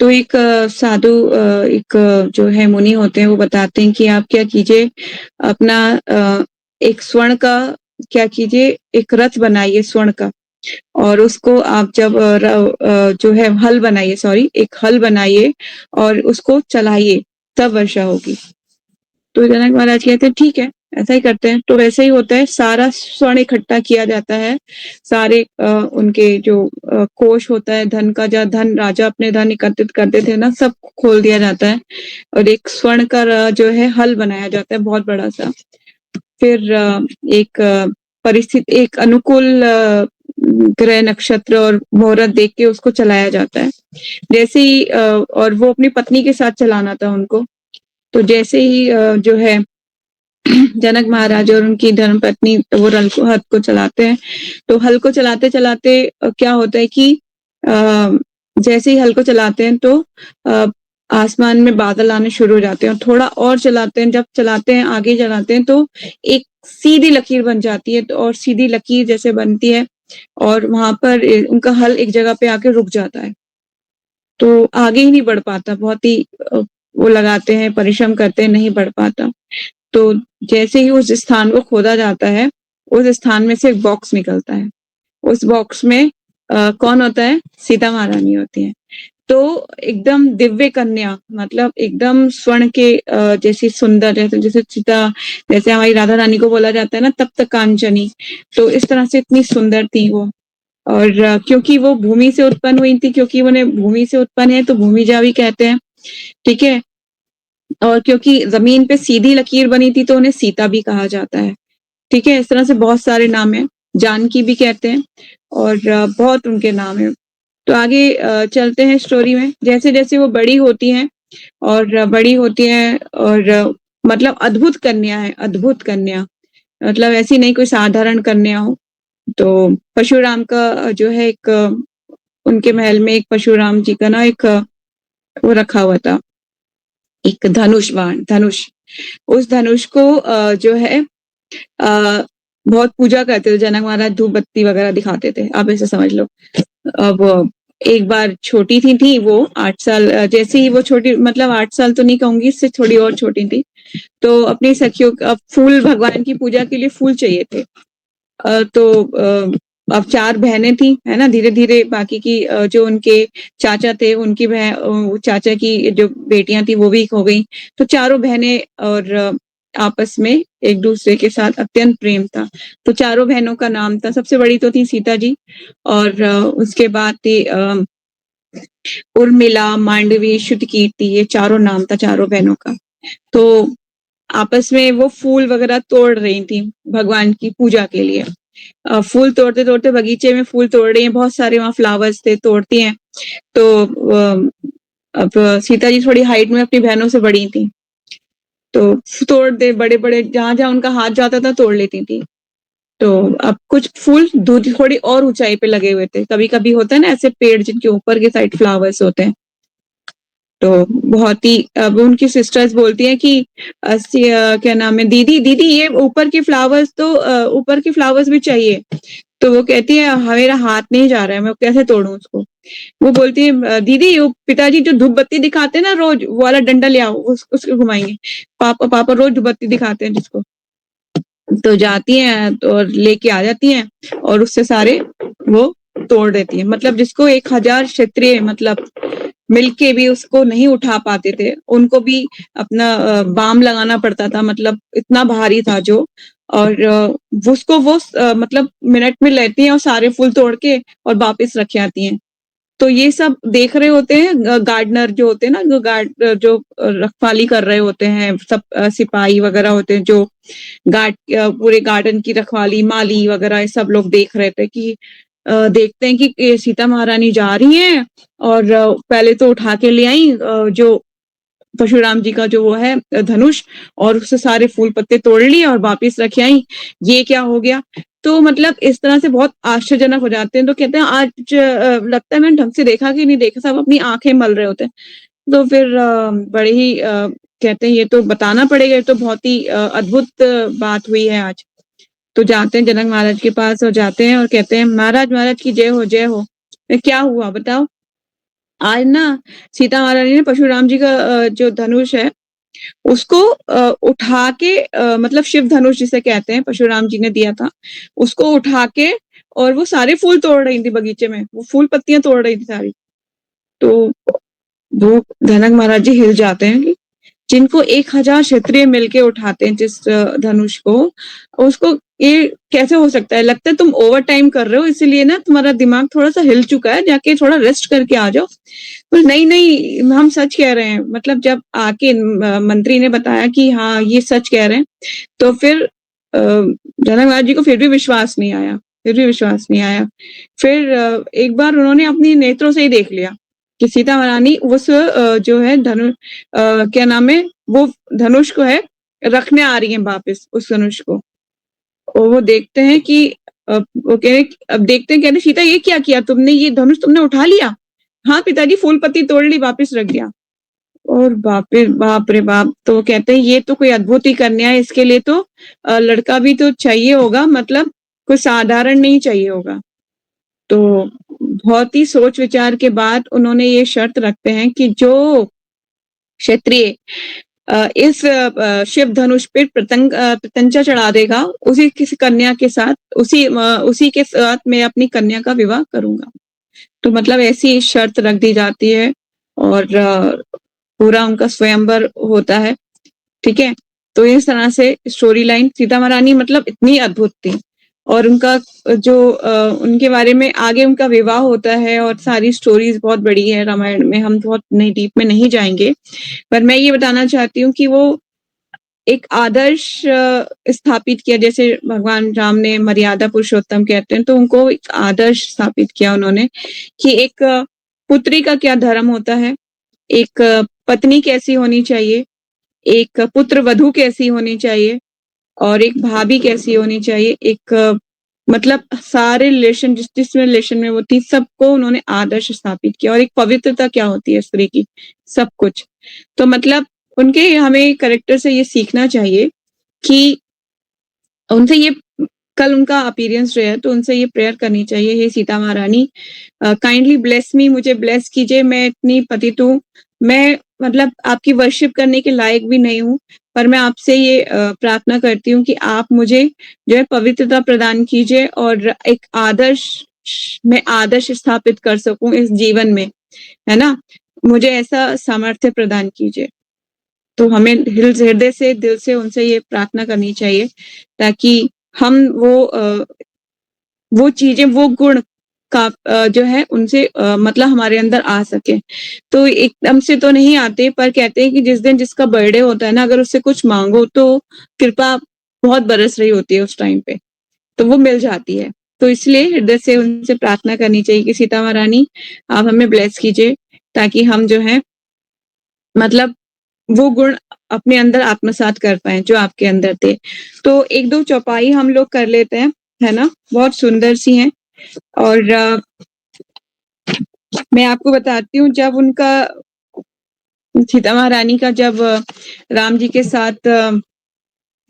तो एक साधु एक जो है मुनि होते हैं वो बताते हैं कि आप क्या कीजिए अपना एक स्वर्ण का क्या कीजिए एक रथ बनाइए स्वर्ण का और उसको आप जब जो है हल बनाइए सॉरी एक हल बनाइए और उसको चलाइए तब वर्षा होगी। तो जनक महाराज कहते हैं ठीक है ऐसा ही करते हैं। तो वैसे ही होता है सारा स्वर्ण इकट्ठा किया जाता है सारे उनके जो कोष होता है धन का जहाँ धन राजा अपने धन एकत्रित करते थे ना सब खोल दिया जाता है और एक स्वर्ण का जो है हल बनाया जाता है बहुत बड़ा सा। फिर एक परिस्थिति एक अनुकूल ग्रह नक्षत्र और मुहूर्त देख के उसको चलाया जाता है। जैसे ही और वो अपनी पत्नी के साथ चलाना था उनको। तो जैसे ही जो है जनक महाराज और उनकी धर्मपत्नी वो हल को चलाते हैं। तो हल को चलाते चलाते क्या होता है कि जैसे ही हल को चलाते हैं तो आसमान में बादल आने शुरू हो जाते हैं और थोड़ा और चलाते हैं जब चलाते हैं आगे चलाते हैं तो एक सीधी लकीर बन जाती है। तो और सीधी लकीर जैसे बनती है और वहां पर उनका हल एक जगह पे आके रुक जाता है। तो आगे ही नहीं बढ़ पाता बहुत ही वो लगाते हैं परिश्रम करते हैं नहीं बढ़ पाता। तो जैसे ही उस स्थान को खोदा जाता है उस स्थान में से एक बॉक्स निकलता है। उस बॉक्स में कौन होता है सीता महारानी होती है। तो एकदम दिव्य कन्या मतलब एकदम स्वर्ण के जैसी सुंदर जैसे सीता जैसे हमारी राधा रानी को बोला जाता है ना तप्त कांचनी। तो इस तरह से इतनी सुंदर थी वो। और क्योंकि वो भूमि से उत्पन्न हुई थी क्योंकि उन्हें भूमि से उत्पन्न है तो भूमिजा भी कहते हैं। ठीक है। और क्योंकि जमीन पे सीधी लकीर बनी थी तो उन्हें सीता भी कहा जाता है। ठीक है। इस तरह से बहुत सारे नाम है जानकी भी कहते हैं और बहुत उनके नाम है। तो आगे चलते हैं स्टोरी में जैसे जैसे वो बड़ी होती हैं और बड़ी होती हैं और मतलब अद्भुत कन्या है अद्भुत कन्या मतलब ऐसी नहीं कोई साधारण कन्या हो। तो परशुराम का जो है एक उनके महल में एक परशुराम जी का ना एक वो रखा हुआ था एक धनुष बाण धनुष। उस धनुष को जो है बहुत पूजा करते थे जनक महाराज धूप बत्ती वगैरह दिखाते थे आप ऐसे समझ लो। अब एक बार छोटी थी वो 8 साल जैसे ही वो छोटी मतलब 8 साल तो नहीं कहूंगी इससे थोड़ी और छोटी थी। तो अपनी सखियों फूल भगवान की पूजा के लिए फूल चाहिए थे। तो अब 4 बहनें थी है ना धीरे धीरे बाकी की जो उनके चाचा थे उनकी चाचा की जो बेटियां थी वो भी हो गई। तो चारों बहनें और आपस में एक दूसरे के साथ अत्यंत प्रेम था। तो चारों बहनों का नाम था सबसे बड़ी तो थी सीता जी और उसके बाद थी उर्मिला मांडवी श्रुतकीर्ति ये चारों नाम था चारों बहनों का। तो आपस में वो फूल वगैरह तोड़ रही थी भगवान की पूजा के लिए। फूल तोड़ते तोड़ते बगीचे में फूल तोड़ रही हैं बहुत सारे वहां फ्लावर्स थे तोड़ती हैं। तो अब सीता जी थोड़ी हाइट में अपनी बहनों से बड़ी थी। तो तोड़ दे बड़े बड़े जहां जहां उनका हाथ जाता था तोड़ लेती थी। तो अब कुछ फूल थोड़ी और ऊंचाई पे लगे हुए थे कभी कभी होता है ना ऐसे पेड़ जिनके ऊपर के साइड फ्लावर्स होते हैं। तो बहुत ही अब उनकी सिस्टर्स बोलती हैं कि क्या नाम है दीदी दीदी ये ऊपर के फ्लावर्स भी चाहिए। तो वो कहती है मेरा हाथ नहीं जा रहा है मैं कैसे तोड़ूं उसको। वो बोलती है दीदी वो पिताजी जो धूप बत्ती दिखाते हैं ना रोज वो वाला डंडा ले आओ उसको घुमाएंगे। पापा पापा रोज धूप बत्ती दिखाते हैं जिसको। तो जाती हैं तो और लेके आ जाती हैं और उससे सारे वो तोड़ देती है मतलब जिसको 1000 क्षत्रिय मतलब मिलके भी उसको नहीं उठा पाते थे उनको भी अपना बाम लगाना पड़ता था मतलब इतना भारी था जो। और उसको वो मतलब मिनट में लेती हैं और सारे फूल तोड़ के और वापस रख आती हैं। तो ये सब देख रहे होते हैं गार्डनर जो होते हैं ना जो रखवाली कर रहे होते हैं सब सिपाही वगैरह होते हैं जो पूरे गार्डन की रखवाली माली वगैरह ये सब लोग देख रहे थे कि देखते हैं कि सीता महारानी जा रही हैं और पहले तो उठा के ले आई जो परशुराम जी का जो वो है धनुष और उससे सारे फूल पत्ते तोड़ लिए और वापिस रख आई। ये क्या हो गया। तो मतलब इस तरह से बहुत आश्चर्यजनक हो जाते हैं। तो कहते हैं आज लगता है मैंने ढंग से देखा कि नहीं देखा सब अपनी आंखें मल रहे होते हैं। तो फिर बड़े ही कहते हैं ये तो बताना पड़ेगा ये तो बहुत ही अद्भुत बात हुई है आज। तो जाते हैं जनक महाराज के पास और जाते हैं और कहते हैं महाराज महाराज की जय हो जय हो। क्या हुआ बताओ। आज ना सीता महारानी ने परशुराम जी का जो धनुष है उसको उठा के मतलब शिव धनुष जिसे कहते हैं परशुराम जी ने दिया था, उसको उठा के और वो सारे फूल तोड़ रही थी बगीचे में, वो फूल पत्तियाँ तोड़ रही थी सारी। तो वो जनक महाराज जी हिल जाते हैं कि जिनको 1000 क्षत्रिय मिलके उठाते हैं जिस धनुष को, उसको ये कैसे हो सकता है? लगता है तुम ओवर टाइम कर रहे हो इसीलिए ना तुम्हारा दिमाग थोड़ा-सा हिल चुका है, जाके थोड़ा रेस्ट करके आ जाओ। बोले नहीं, नहीं हम सच कह रहे हैं। मतलब जब आके मंत्री ने बताया कि हाँ, ये सच कह रहे हैं, तो फिर जनक महाराज जी को फिर भी विश्वास नहीं आया, फिर भी विश्वास नहीं आया। फिर एक बार उन्होंने अपनी नेत्रों से ही देख लिया कि सीता महारानी उस जो है क्या नाम है, वो धनुष को है रखने आ रही हैं वापस उस धनुष को। और वो देखते हैं कि वो कह रहे अब देखते हैं, कह रहे सीता ये क्या किया तुमने? ये धनुष तुमने उठा लिया? हाँ पिताजी, फूल पत्ती तोड़ ली, वापस रख दिया। और बाप रे बाप! तो वो कहते हैं ये तो कोई अद्भुत ही कन्या है, इसके लिए तो लड़का भी तो चाहिए होगा, मतलब कोई साधारण नहीं चाहिए होगा। तो बहुत ही सोच विचार के बाद उन्होंने ये शर्त रखते हैं कि जो क्षत्रिय इस शिव धनुष पे प्रत्यंचा चढ़ा देगा, उसी किसी कन्या के साथ उसी के साथ मैं अपनी कन्या का विवाह करूँगा। तो मतलब ऐसी शर्त रख दी जाती है और पूरा उनका स्वयंवर होता है, ठीक है? तो इस तरह से स्टोरी लाइन सीता महारानी मतलब इतनी अद्भुत थी और उनका जो उनके बारे में आगे उनका विवाह होता है और सारी स्टोरीज़ बहुत बड़ी है रामायण में, हम बहुत नहीं डीप में नहीं जाएँगे। पर मैं ये बताना चाहती हूँ कि वो एक आदर्श स्थापित किया, जैसे भगवान राम ने मर्यादा पुरुषोत्तम कहते हैं, तो उनको एक आदर्श स्थापित किया उन्होंने कि एक पुत्री का क्या धर्म होता है, एक पत्नी कैसी होनी चाहिए, एक पुत्र वधू कैसी होनी चाहिए और एक भाभी कैसी होनी चाहिए, एक मतलब सारे रिलेशन जिस रिलेशन में वो थी सबको उन्होंने आदर्श स्थापित किया और एक पवित्रता क्या होती है स्त्री की, सब कुछ। तो मतलब उनके हमें कैरेक्टर से ये सीखना चाहिए कि उनसे ये कल उनका अपीयरेंस जो है तो उनसे ये प्रेयर करनी चाहिए, हे सीता महारानी काइंडली ब्लेस मी, मुझे ब्लेस कीजिए, मैं इतनी पतित हूँ, मैं मतलब आपकी वर्शिप करने के लायक भी नहीं हूँ, पर मैं आपसे ये प्रार्थना करती हूँ कि आप मुझे जो है पवित्रता प्रदान कीजिए और एक मैं आदर्श स्थापित कर सकूँ इस जीवन में, है ना? मुझे ऐसा सामर्थ्य प्रदान कीजिए। तो हमें हृदय से, दिल से उनसे ये प्रार्थना करनी चाहिए ताकि हम वो चीज़ें, वो गुण का जो है उनसे मतलब हमारे अंदर आ सके। तो एकदम से तो नहीं आते, पर कहते हैं कि जिस दिन जिसका बर्थडे होता है ना, अगर उससे कुछ माँगो तो कृपा बहुत बरस रही होती है उस टाइम पे, तो वो मिल जाती है। तो इसलिए हृदय से उनसे प्रार्थना करनी चाहिए कि सीता महारानी आप हमें ब्लेस कीजिए ताकि हम जो है मतलब वो गुण अपने अंदर आत्मसात कर पाएँ जो आपके अंदर थे। तो 1-2 चौपाई हम लोग कर लेते हैं, है ना? बहुत सुंदर सी हैं और मैं आपको बताती हूँ जब उनका सीता महारानी का जब राम जी के साथ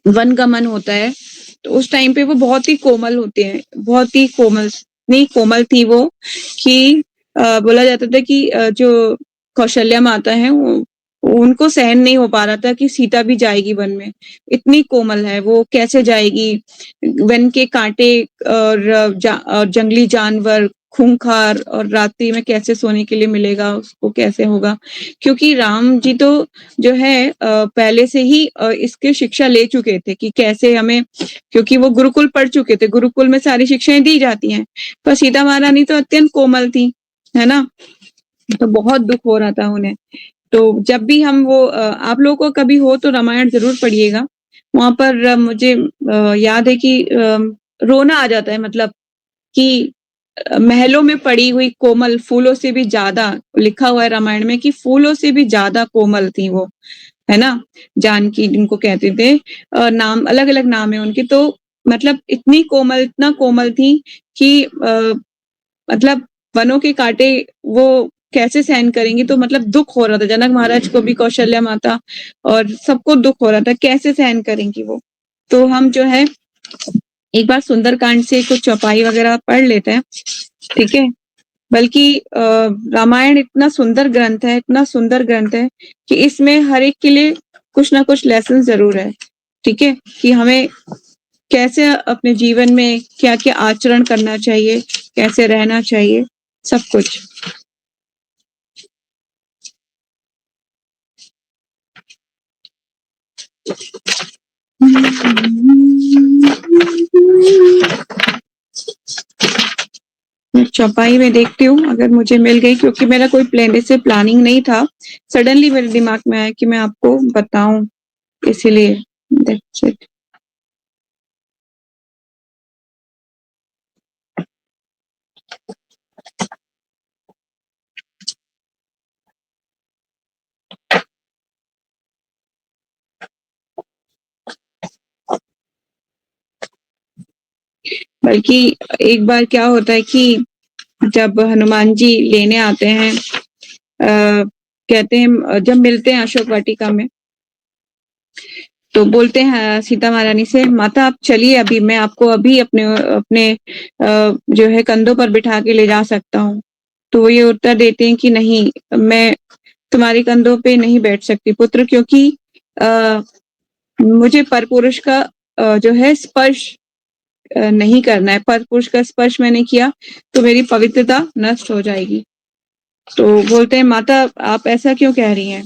वनगमन होता है, तो उस टाइम पे वो बहुत ही कोमल होते हैं, बहुत ही कोमल, इतनी कोमल थी वो कि बोला जाता था कि जो कौशल्या माता हैं वो उनको सहन नहीं हो पा रहा था कि सीता भी जाएगी वन में। इतनी कोमल है वो, कैसे जाएगी? वन के कांटे और जंगली जानवर, खूंखार और रात्रि में कैसे सोने के लिए मिलेगा, उसको कैसे होगा? क्योंकि राम जी तो जो है पहले से ही इसकी शिक्षा ले चुके थे कि कैसे हमें, क्योंकि वो गुरुकुल पढ़ चुके थे, गुरुकुल में सारी शिक्षाएँ दी जाती हैं। पर सीता महारानी तो अत्यंत कोमल थी, है ना? तो बहुत दुःख हो रहा था उन्हें। तो जब भी हम वो आप लोगों को कभी हो तो रामायण ज़रूर पढ़िएगा। वहाँ पर मुझे याद है कि रोना आ जाता है, मतलब कि महलों में पड़ी हुई कोमल फूलों से भी ज़्यादा, लिखा हुआ है रामायण में कि फूलों से भी ज़्यादा कोमल थी वो, है ना? जानकी जिनको कहते थे, नाम अलग-अलग नाम है उनके, तो मतलब इतनी कोमल, इतना कोमल थी कि मतलब वनों के कांटे वो कैसे सहन करेंगी? तो मतलब दुःख हो रहा था जनक महाराज को भी, कौशल्या माता और सबको दुःख हो रहा था, कैसे सहन करेंगी वो? तो हम जो है एक बार सुंदरकांड से कुछ चौपाई वगैरह पढ़ लेते हैं, ठीक है? बल्कि रामायण इतना सुंदर ग्रंथ है, इतना सुंदर ग्रंथ है कि इसमें हर एक के लिए कुछ ना कुछ लेसन जरूर है। ठीक है, कि हमें कैसे अपने जीवन में क्या क्या आचरण करना चाहिए, कैसे रहना चाहिए, सब कुछ। मैं चौपाई में देखती हूँ अगर मुझे मिल गई, क्योंकि मेरा कोई पहले से प्लानिंग नहीं था, सडनली मेरे दिमाग में आया कि मैं आपको बताऊं, इसीलिए। That's it. बल्कि एक बार क्या होता है कि जब हनुमान जी लेने आते हैं, कहते हैं जब मिलते हैं अशोक वाटिका में, तो बोलते हैं सीता महारानी से, माता आप चलिए, अभी मैं आपको अभी अपने अपने जो है कंधों पर बिठा के ले जा सकता हूँ। तो वो ये उत्तर देते हैं कि नहीं, मैं तुम्हारे कंधों पे नहीं बैठ सकती पुत्र, क्योंकि मुझे परपुरुष का जो है स्पर्श नहीं करना है। परपुरुष का स्पर्श मैंने किया तो मेरी पवित्रता नष्ट हो जाएगी। तो बोलते हैं माता आप ऐसा क्यों कह रही हैं?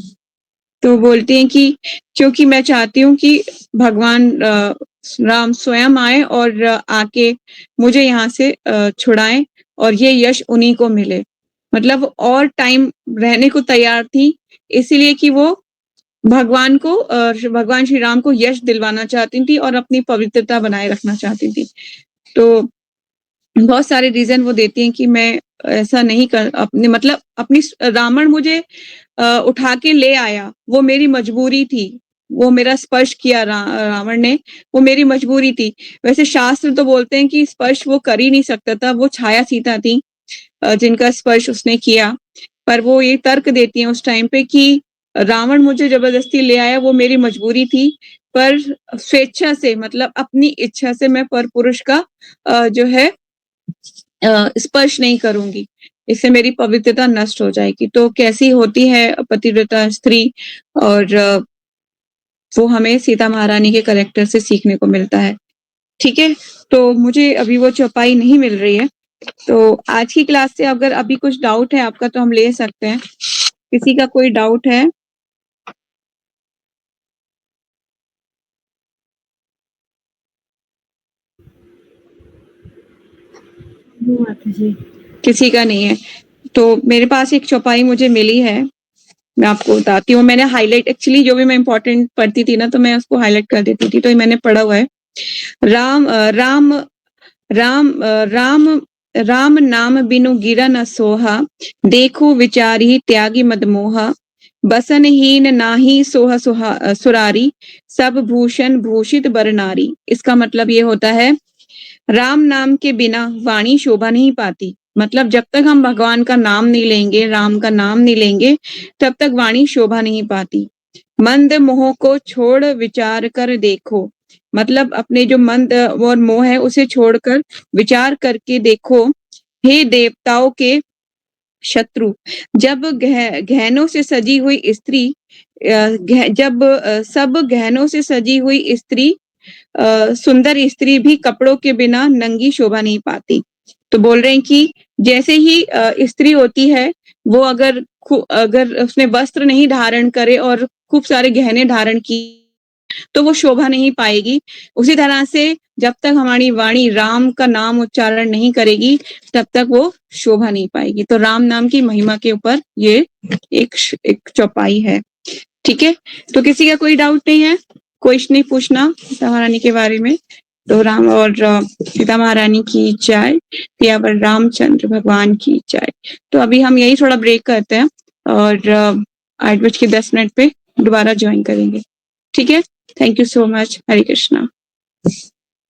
तो बोलती हैं कि क्योंकि मैं चाहती हूँ कि भगवान राम स्वयं आए और आके मुझे यहाँ से छुड़ाएं और ये यश उन्हीं को मिले। मतलब और टाइम रहने को तैयार थी, इसीलिए कि वो भगवान को भगवान श्री राम को यश दिलवाना चाहती थी और अपनी पवित्रता बनाए रखना चाहती थी। तो बहुत सारे रीजन वो देती हैं कि मैं ऐसा नहीं कर अपने मतलब अपनी रावण मुझे उठा के ले आया, वो मेरी मजबूरी थी। वो मेरा स्पर्श किया रावण ने, वो मेरी मजबूरी थी। वैसे शास्त्र तो बोलते हैं कि स्पर्श वो कर ही नहीं सकता था, वो छाया सीता थी जिनका स्पर्श उसने किया। पर वो ये तर्क देती हैं उस टाइम पे कि रावण मुझे जबरदस्ती ले आया, वो मेरी मजबूरी थी, पर स्वेच्छा से मतलब अपनी इच्छा से मैं परपुरुष का जो है स्पर्श नहीं करूंगी, इससे मेरी पवित्रता नष्ट हो जाएगी। तो कैसी होती है पतिव्रता स्त्री, और वो हमें सीता महारानी के कैरेक्टर से सीखने को मिलता है। ठीक है, तो मुझे अभी वो चौपाई नहीं मिल रही है, तो आज की क्लास से अगर अभी कुछ डाउट है आपका तो हम ले सकते हैं। किसी का कोई डाउट है? किसी का नहीं है? तो मेरे पास एक चौपाई मुझे मिली है, मैं आपको बताती हूँ। मैंने हाईलाइट, एक्चुअली जो भी मैं इंपॉर्टेंट पढ़ती थी ना तो मैं उसको हाईलाइट कर देती थी, तो ये मैंने पढ़ा हुआ है। राम राम राम राम राम नाम बिनु गिरा न सोहा, देखो विचारी त्यागी मदमोहा, बसनहीन नाही सोहा सुरारी, सब भूषण भूषित बर नारी। इसका मतलब ये होता है, राम नाम के बिना वाणी शोभा नहीं पाती। मतलब जब तक हम भगवान का नाम नहीं लेंगे, राम का नाम नहीं लेंगे, तब तक वाणी शोभा नहीं पाती। मंद मोह को छोड़ विचार कर देखो, मतलब अपने जो मंद और मोह है उसे छोड़कर विचार करके देखो। हे देवताओं के शत्रु, जब गहनों से सजी हुई स्त्री जब सब गहनों से सजी हुई स्त्री सुंदर स्त्री भी कपड़ों के बिना नंगी शोभा नहीं पाती। तो बोल रहे हैं कि जैसे ही स्त्री होती है, वो अगर उसने वस्त्र नहीं धारण करे और खूब सारे गहने धारण की तो वो शोभा नहीं पाएगी। उसी तरह से जब तक हमारी वाणी राम का नाम उच्चारण नहीं करेगी, तब तक वो शोभा नहीं पाएगी। तो राम नाम की महिमा के ऊपर ये एक चौपाई है। ठीक है, तो किसी का कोई डाउट नहीं है? क्वेश्चन नहीं पूछना सीता महारानी के बारे में? तो राम और सीता महारानी की जय, या पर रामचंद्र भगवान की जय। तो अभी हम यही थोड़ा ब्रेक करते हैं और 8:10 पे दोबारा ज्वाइन करेंगे। ठीक है, thank you so much. Hare Krishna.